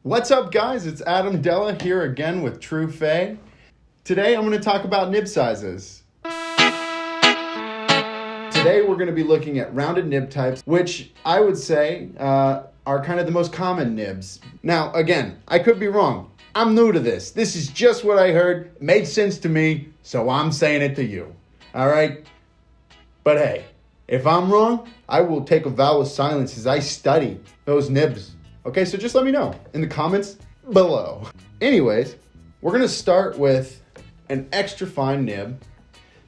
What's up, guys? It's Adam Della here again with Truphae. Today I'm going to talk about nib sizes. Today we're going to be looking at rounded nib types, which I would say are kind of the most common nibs. Now, again, I could be wrong. I'm new to this. This is just what I heard. It made sense to me, so I'm saying it to you. All right? But hey, if I'm wrong, I will take a vow of silence as I study those nibs. Okay, so just let me know in the comments below. Anyways, we're gonna start with an extra fine nib.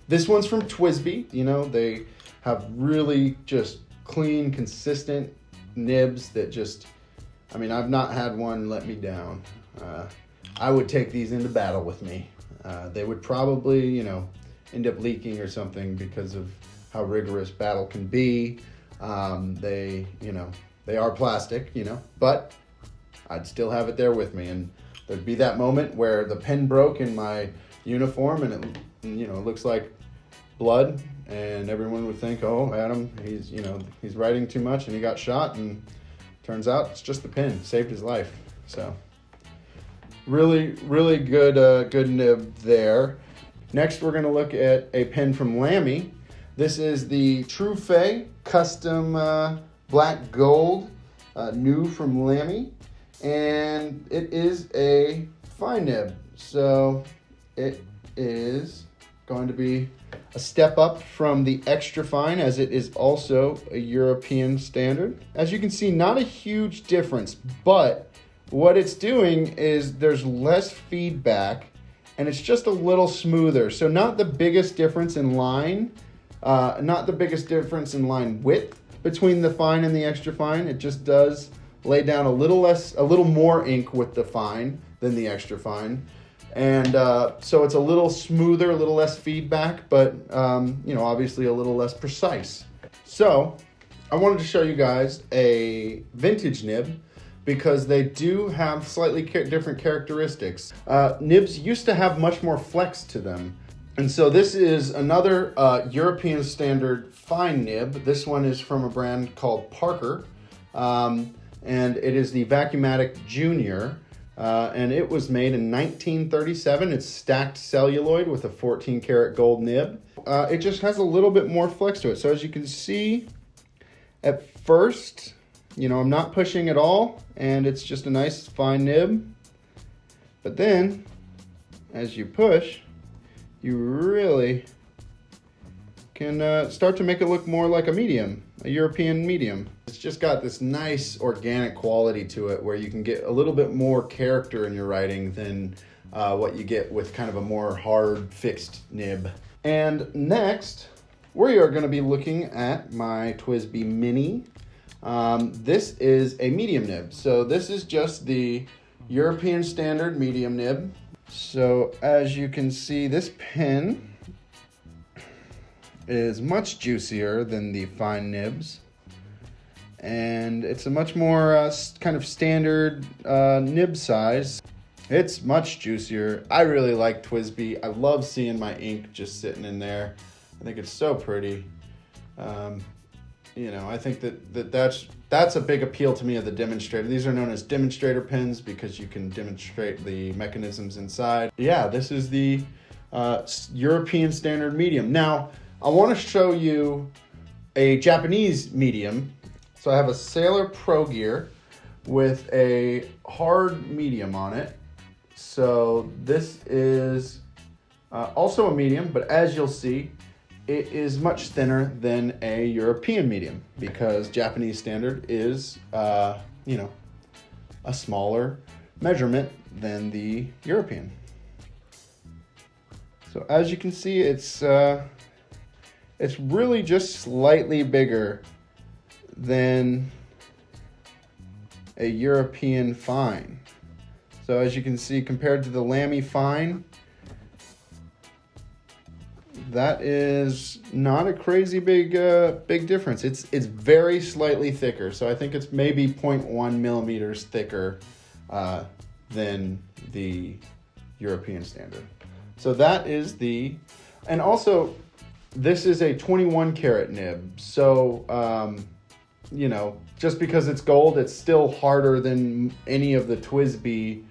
This one's from Twisby. You know, they have really just clean, consistent nibs that just, I mean, I've not had one let me down. I would take these into battle with me. They would probably, you know, end up leaking or something because of how rigorous battle can be. They are plastic, you know, but I'd still have it there with me. And there'd be that moment where the pen broke in my uniform and it, you know, looks like blood, and everyone would think, oh, Adam, he's writing too much and he got shot, and turns out it's just the pen, saved his life. So really good nib there. Next, we're gonna look at a pen from LAMY. This is the Truphae Custom Black Gold, new from LAMY, and it is a fine nib. So it is going to be a step up from the extra fine, as it is also a European standard. As you can see, not a huge difference, but what it's doing is there's less feedback and it's just a little smoother. So not the biggest difference in line, not the biggest difference in line width between the fine and the extra fine. It just does lay down a little more ink with the fine than the extra fine. And so it's a little smoother, a little less feedback, but obviously a little less precise. So I wanted to show you guys a vintage nib because they do have slightly different characteristics. Nibs used to have much more flex to them. And so this is another European standard fine nib. This one is from a brand called Parker, and it is the Vacuumatic Junior, and it was made in 1937. It's stacked celluloid with a 14 karat gold nib. It just has a little bit more flex to it. So as you can see, at first, I'm not pushing at all, and it's just a nice fine nib. But then, as you push, you really can start to make it look more like a medium, a European medium. It's just got this nice organic quality to it where you can get a little bit more character in your writing than what you get with kind of a more hard fixed nib. And next, we are going to be looking at my TWSBI Mini. This is a medium nib. So this is just the European standard medium nib. So as you can see, this pen is much juicier than the fine nibs, and it's a much more kind of standard nib size. It's much juicier. I really like TWSBI. I love seeing my ink just sitting in there. I think it's so pretty. I think that's a big appeal to me of the demonstrator. These are known as demonstrator pens because you can demonstrate the mechanisms inside. Yeah, this is the European standard medium. Now, I want to show you a Japanese medium. So I have a Sailor Pro Gear with a hard medium on it. So this is also a medium, but as you'll see, it is much thinner than a European medium because Japanese standard is, a smaller measurement than the European. So as you can see, it's really just slightly bigger than a European fine. So as you can see, compared to the LAMY fine, that is not a crazy big difference. It's very slightly thicker. So I think it's maybe 0.1 millimeters thicker than the European standard. So that is and also this is a 21 karat nib. So you know, just because it's gold, it's still harder than any of the Twisby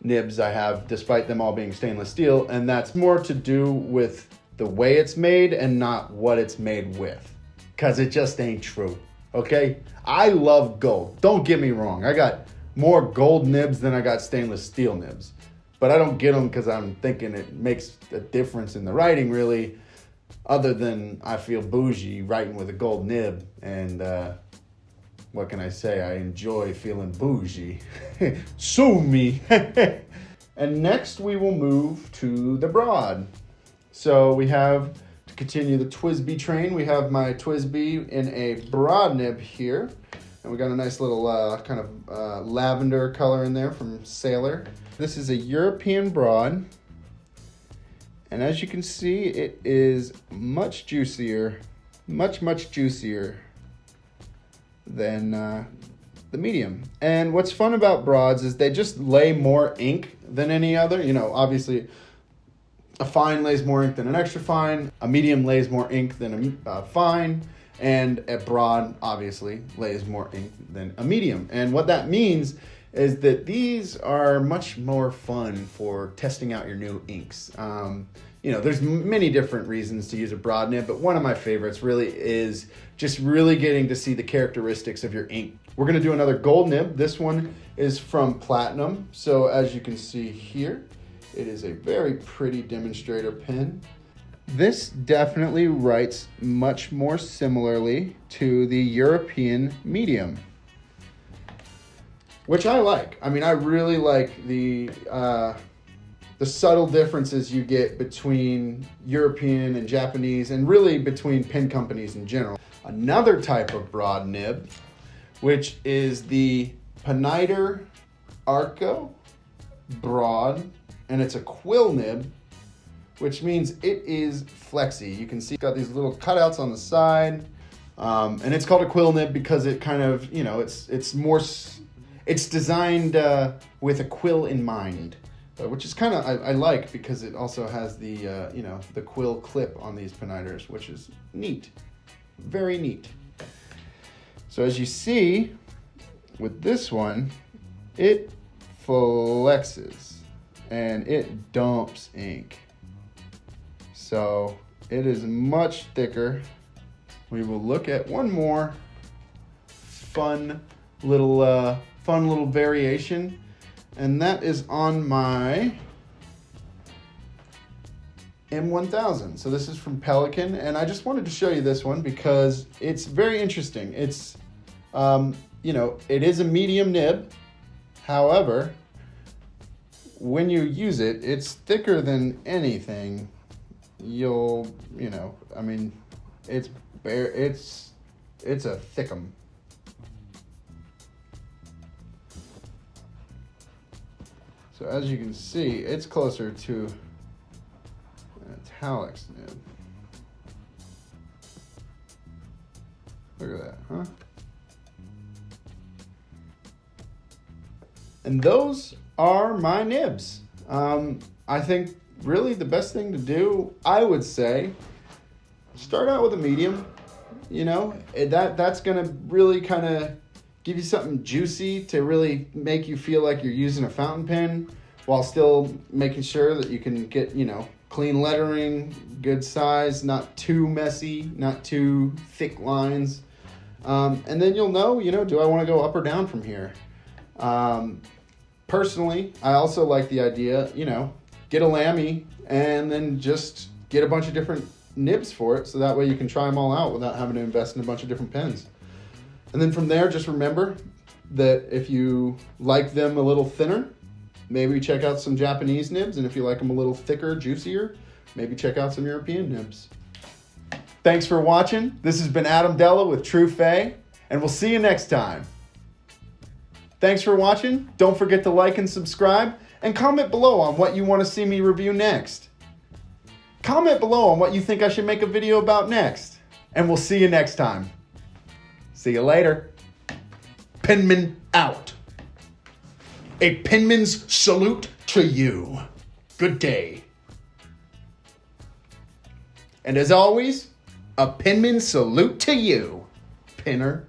nibs I have, despite them all being stainless steel. And that's more to do with the way it's made and not what it's made with. Because it just ain't true, okay? I love gold. Don't get me wrong. I got more gold nibs than I got stainless steel nibs. But I don't get them because I'm thinking it makes a difference in the writing, really. Other than I feel bougie writing with a gold nib. And what can I say? I enjoy feeling bougie. Sue me. And next we will move to the broad. So we have, to continue the Twisby train, we have my Twisby in a broad nib here. And we got a nice little kind of lavender color in there from Sailor. This is a European broad. And as you can see, it is much juicier, much juicier than the medium. And what's fun about broads is they just lay more ink than any other. You know, obviously a fine lays more ink than an extra fine. A medium lays more ink than a fine. And a broad, obviously, lays more ink than a medium. And what that means is that these are much more fun for testing out your new inks. You know, there's many different reasons to use a broad nib, but one of my favorites really is just really getting to see the characteristics of your ink. We're gonna do another gold nib. This one is from Platinum. So as you can see here, it is a very pretty demonstrator pen. This definitely writes much more similarly to the European medium, which I like. I mean, I really like the subtle differences you get between European and Japanese, and really between pen companies in general. Another type of broad nib, which is the Phoneider Arco broad, and it's a quill nib, which means it is flexy. You can see it's got these little cutouts on the side, and it's called a quill nib because it kind of, you know, it's designed with a quill in mind, which is kind of, I like, because it also has the, you know, the quill clip on these Phoneiders, which is neat, very neat. So as you see with this one, it flexes and it dumps ink. So it is much thicker. We will look at one more fun little variation, and that is on my M1000. So this is from Pelican, and I just wanted to show you this one because it's very interesting. It's, you know, it is a medium nib. However, when you use it, it's thicker than anything. You know, I mean, it's a thickum. So as you can see, it's closer to an italics nib. Look at that, huh? And those are my nibs. I think really the best thing to do, I would say, start out with a medium. You know, that's gonna really kind of give you something juicy to really make you feel like you're using a fountain pen, while still making sure that you can get, you know, clean lettering, good size, not too messy, not too thick lines. And then you'll know, you know, do I want to go up or down from here? Personally, I also like the idea, you know, get a LAMY and then just get a bunch of different nibs for it, so that way you can try them all out without having to invest in a bunch of different pens. And then from there, just remember that if you like them a little thinner, maybe check out some Japanese nibs, and if you like them a little thicker, juicier, maybe check out some European nibs. Thanks for watching. This has been Adam Della with Truphae, and we'll see you next time. Thanks for watching. Don't forget to like and subscribe, and comment below on what you want to see me review next. Comment below on what you think I should make a video about next, and we'll see you next time. See you later. Penman out. A penman's salute to you. Good day. And as always, a penman's salute to you, penner.